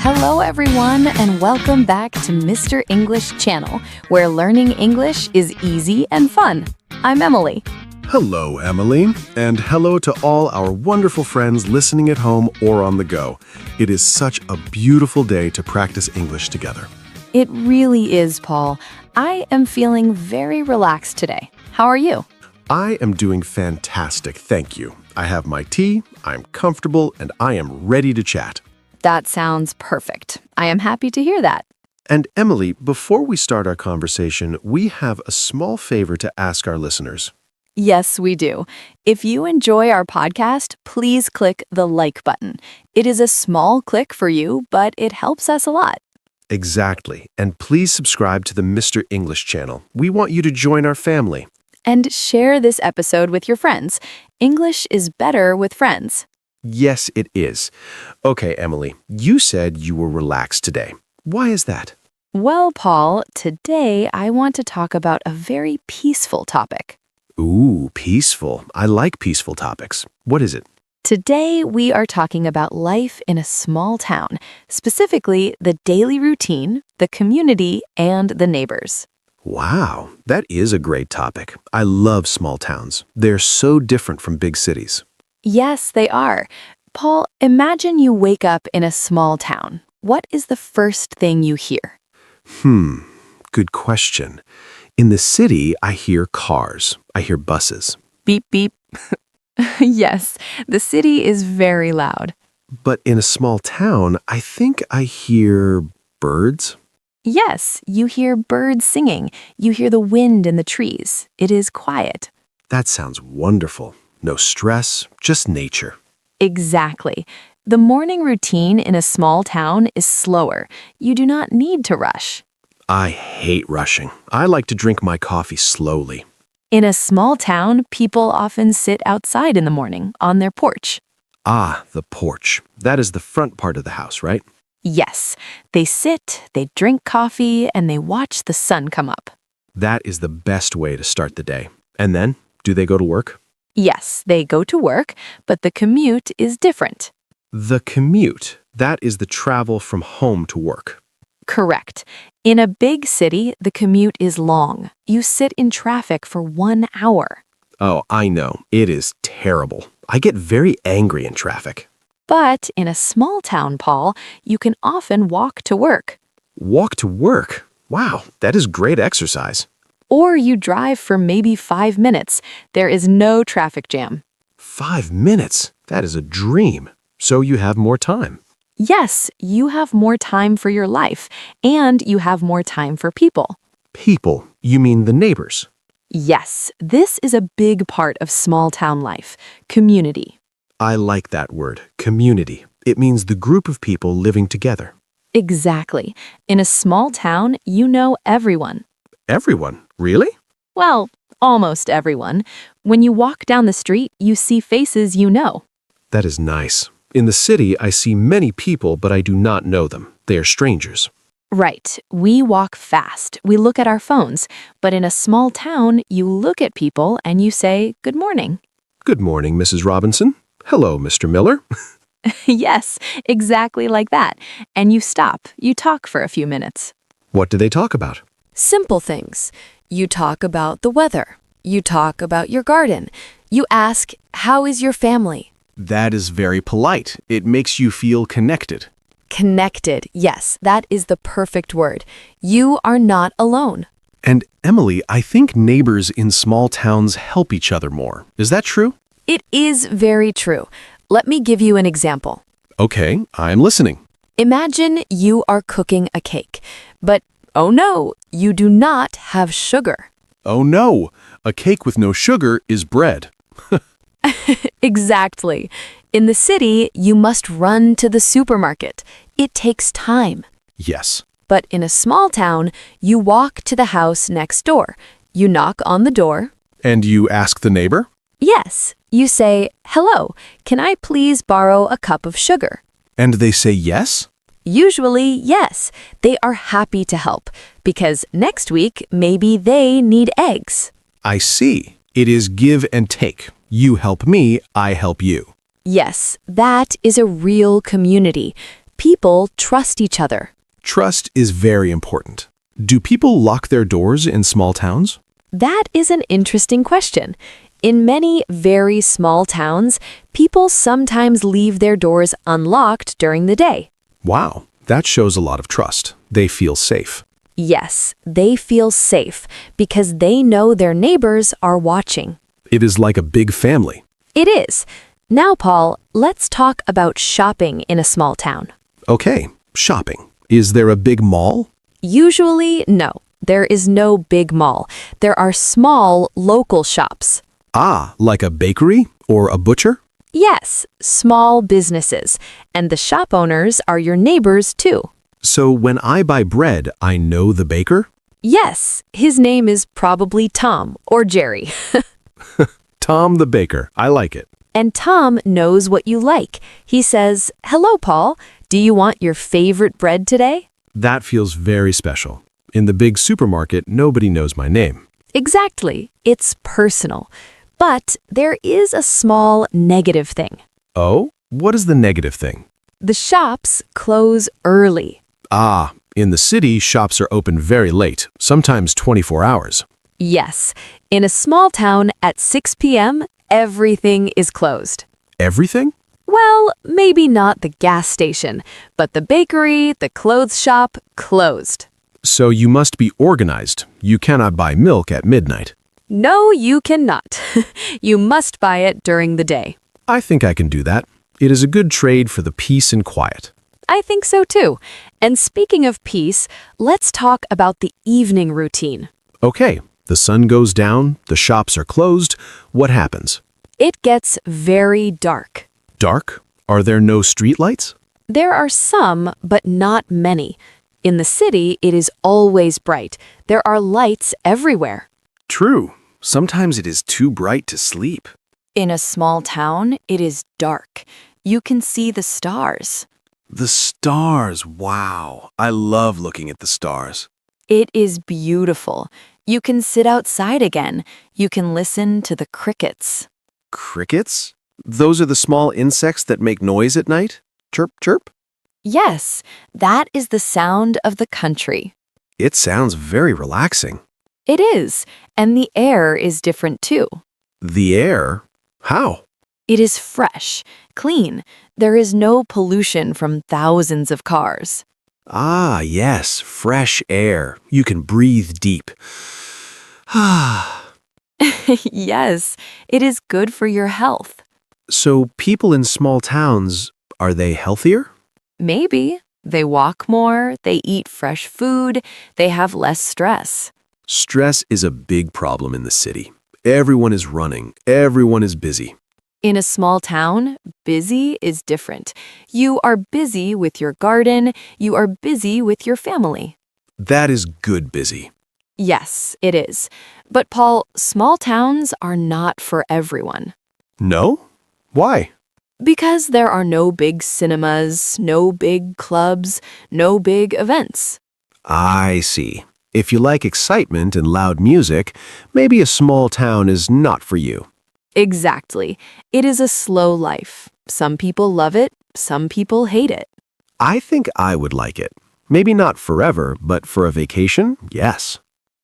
Hello, everyone, and welcome back to Mr. English Channel, where learning English is easy and fun. I'm Emily. Hello, Emily, and hello to all our wonderful friends listening at home or on the go. It is such a beautiful day to practice English together. It really is, Paul. I am feeling very relaxed today. How are you? I am doing fantastic, thank you. I have my tea, I'm comfortable, and I am ready to chat. That sounds perfect. I am happy to hear that. And Emily, before we start our conversation, we have a small favor to ask our listeners. Yes, we do. If you enjoy our podcast, please click the like button. It is a small click for you, but it helps us a lot. Exactly. And please subscribe to the Mr. English channel. We want you to join our family. And share this episode with your friends. English is better with friends. Yes, it is. Okay, Emily, you said you were relaxed today. Why is that? Well, Paul, today I want to talk about a very peaceful topic. Ooh, peaceful. I like peaceful topics. What is it? Today we are talking about life in a small town, specifically the daily routine, the community, and the neighbors. Wow, that is a great topic. I love small towns. They're so different from big cities. Yes, they are. Paul, imagine you wake up in a small town. What is the first thing you hear? Good question. In the city, I hear cars. I hear buses. Beep, beep. Yes, the city is very loud. But in a small town, I think I hear birds. Yes, you hear birds singing. You hear the wind in the trees. It is quiet. That sounds wonderful. No stress, just nature. Exactly. The morning routine in a small town is slower. You do not need to rush. I hate rushing. I like to drink my coffee slowly. In a small town, people often sit outside in the morning on their porch. Ah, the porch. That is the front part of the house, right? Yes, they sit, they drink coffee, and they watch the sun come up. That is the best way to start the day. And then, do they go to work? Yes, they go to work, but the commute is different. The commute. That is the travel from home to work. Correct. In a big city, the commute is long. You sit in traffic for 1 hour. Oh, I know. It is terrible. I get very angry in traffic. But in a small town, Paul, you can often walk to work. Walk to work? Wow, that is great exercise. Or you drive for maybe 5 minutes. There is no traffic jam. 5 minutes? That is a dream. So you have more time. Yes, you have more time for your life, and you have more time for people. People? You mean the neighbors? Yes, this is a big part of small town life, community. I like that word, community. It means the group of people living together. Exactly. In a small town, you know everyone. Everyone? Really? Well, almost everyone. When you walk down the street, you see faces you know. That is nice. In the city, I see many people, but I do not know them. They are strangers. Right. We walk fast. We look at our phones. But in a small town, you look at people and you say, "Good morning." Good morning, Mrs. Robinson. Hello, Mr. Miller. Yes, exactly like that. And you stop. You talk for a few minutes. What do they talk about? Simple things. You talk about the weather. You talk about your garden. You ask, "How is your family?" That is very polite. It makes you feel connected. Connected. Yes, that is the perfect word. You are not alone. And Emily, I think neighbors in small towns help each other more. Is that true? It is very true. Let me give you an example. Okay, I'm listening. Imagine you are cooking a cake, but oh no, you do not have sugar. Oh no, a cake with no sugar is bread. Exactly. In the city, you must run to the supermarket. It takes time. Yes. But in a small town, you walk to the house next door. You knock on the door. And you ask the neighbor? Yes. You say, "Hello, can I please borrow a cup of sugar?" And they say yes? Usually, yes. They are happy to help because next week, maybe they need eggs. I see. It is give and take. You help me, I help you. Yes, that is a real community. People trust each other. Trust is very important. Do people lock their doors in small towns? That is an interesting question. In many very small towns, people sometimes leave their doors unlocked during the day. Wow, that shows a lot of trust. They feel safe. Yes, they feel safe because they know their neighbors are watching. It is like a big family. It is. Now, Paul, let's talk about shopping in a small town. Okay, shopping. Is there a big mall? Usually, no. There is no big mall. There are small local shops. Ah, like a bakery or a butcher? Yes, small businesses. And the shop owners are your neighbors, too. So when I buy bread, I know the baker? Yes, his name is probably Tom or Jerry. Tom the baker. I like it. And Tom knows what you like. He says, "Hello, Paul. Do you want your favorite bread today?" That feels very special. In the big supermarket, nobody knows my name. Exactly. It's personal. But there is a small negative thing. Oh? What is the negative thing? The shops close early. Ah, in the city, shops are open very late, sometimes 24 hours. Yes, in a small town at 6 p.m., everything is closed. Everything? Well, maybe not the gas station, but the bakery, the clothes shop, closed. So you must be organized. You cannot buy milk at midnight. No, you cannot. You must buy it during the day. I think I can do that. It is a good trade for the peace and quiet. I think so too. And speaking of peace, let's talk about the evening routine. Okay, the sun goes down, the shops are closed. What happens? It gets very dark. Dark? Are there no streetlights? There are some, but not many. In the city, it is always bright. There are lights everywhere. True. Sometimes it is too bright to sleep. In a small town, it is dark. You can see the stars. The stars, wow. I love looking at the stars. It is beautiful. You can sit outside again. You can listen to the crickets. Crickets? Those are the small insects that make noise at night? Chirp, chirp? Yes, that is the sound of the country. It sounds very relaxing. It is, and the air is different too. The air? How? It is fresh, clean. There is no pollution from thousands of cars. Ah, yes, fresh air. You can breathe deep. Ah. Yes, it is good for your health. So people in small towns, are they healthier? Maybe. They walk more, they eat fresh food, they have less stress. Stress is a big problem in the city. Everyone is running. Everyone is busy. In a small town, busy is different. You are busy with your garden, you are busy with your family. That is good busy. Yes, it is. But Paul, small towns are not for everyone. No? Why? Because there are no big cinemas, no big clubs, no big events. I see. If you like excitement and loud music, maybe a small town is not for you. Exactly. It is a slow life. Some people love it, some people hate it. I think I would like it. Maybe not forever, but for a vacation, yes.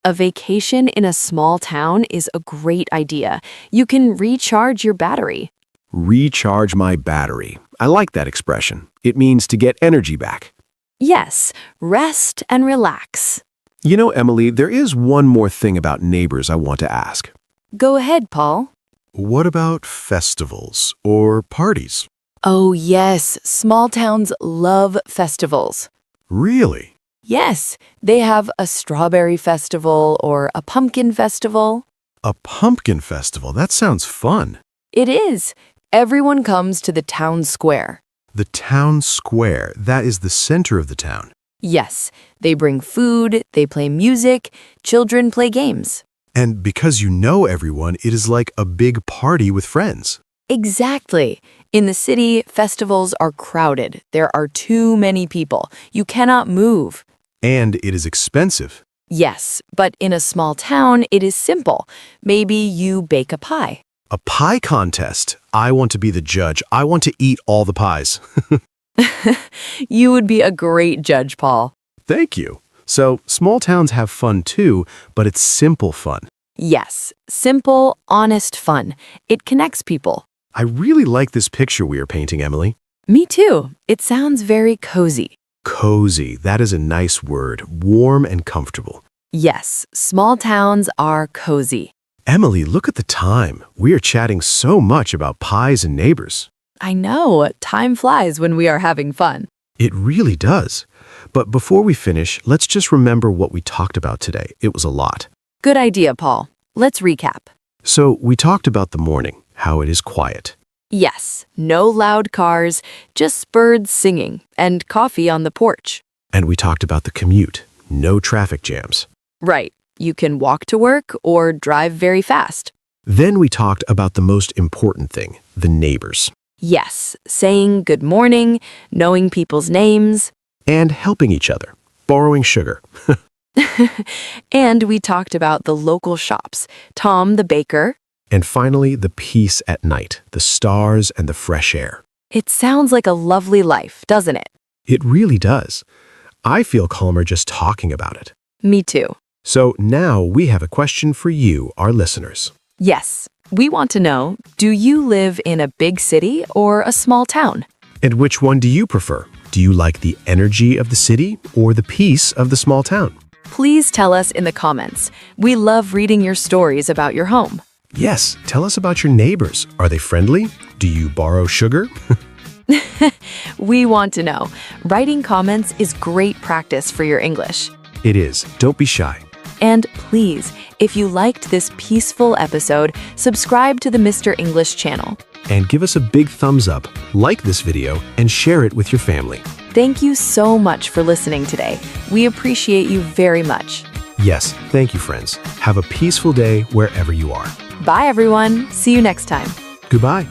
A vacation in a small town is a great idea. You can recharge your battery. Recharge my battery. I like that expression. It means to get energy back. Yes, rest and relax. You know, Emily, there is one more thing about neighbors I want to ask. Go ahead, Paul. What about festivals or parties? Oh, yes, small towns love festivals. Really? Yes, they have a strawberry festival or a pumpkin festival. A pumpkin festival? That sounds fun. It is. Everyone comes to the town square. The town square, that is the center of the town. Yes, they bring food, they play music, children play games. And because you know everyone, it is like a big party with friends. Exactly. In the city, festivals are crowded. There are too many people. You cannot move. And it is expensive. Yes, but in a small town, it is simple. Maybe you bake a pie. A pie contest. I want to be the judge. I want to eat all the pies. You would be a great judge, Paul. Thank you. So, small towns have fun too, but it's simple fun. Yes, simple, honest fun. It connects people. I really like this picture we are painting, Emily. Me too. It sounds very cozy. Cozy, that is a nice word. Warm and comfortable. Yes, small towns are cozy. Emily, look at the time. We are chatting so much about pies and neighbors. I know, time flies when we are having fun. It really does. But before we finish, let's just remember what we talked about today. It was a lot. Good idea, Paul. Let's recap. So, we talked about the morning, how it is quiet. Yes, no loud cars, just birds singing, and coffee on the porch. And we talked about the commute, no traffic jams. Right, you can walk to work or drive very fast. Then we talked about the most important thing, the neighbors. Yes, saying good morning, knowing people's names. And helping each other, borrowing sugar. And we talked about the local shops, Tom the baker. And finally, the peace at night, the stars and the fresh air. It sounds like a lovely life, doesn't it? It really does. I feel calmer just talking about it. Me too. So now we have a question for you, our listeners. Yes, we want to know, do you live in a big city or a small town? And which one do you prefer? Do you like the energy of the city or the peace of the small town? Please tell us in the comments. We love reading your stories about your home. Yes, tell us about your neighbors. Are they friendly? Do you borrow sugar? We want to know. Writing comments is great practice for your English. It is. Don't be shy. And please, if you liked this peaceful episode, subscribe to the Mr. English channel. And give us a big thumbs up, like this video, and share it with your family. Thank you so much for listening today. We appreciate you very much. Yes, thank you, friends. Have a peaceful day wherever you are. Bye, everyone. See you next time. Goodbye.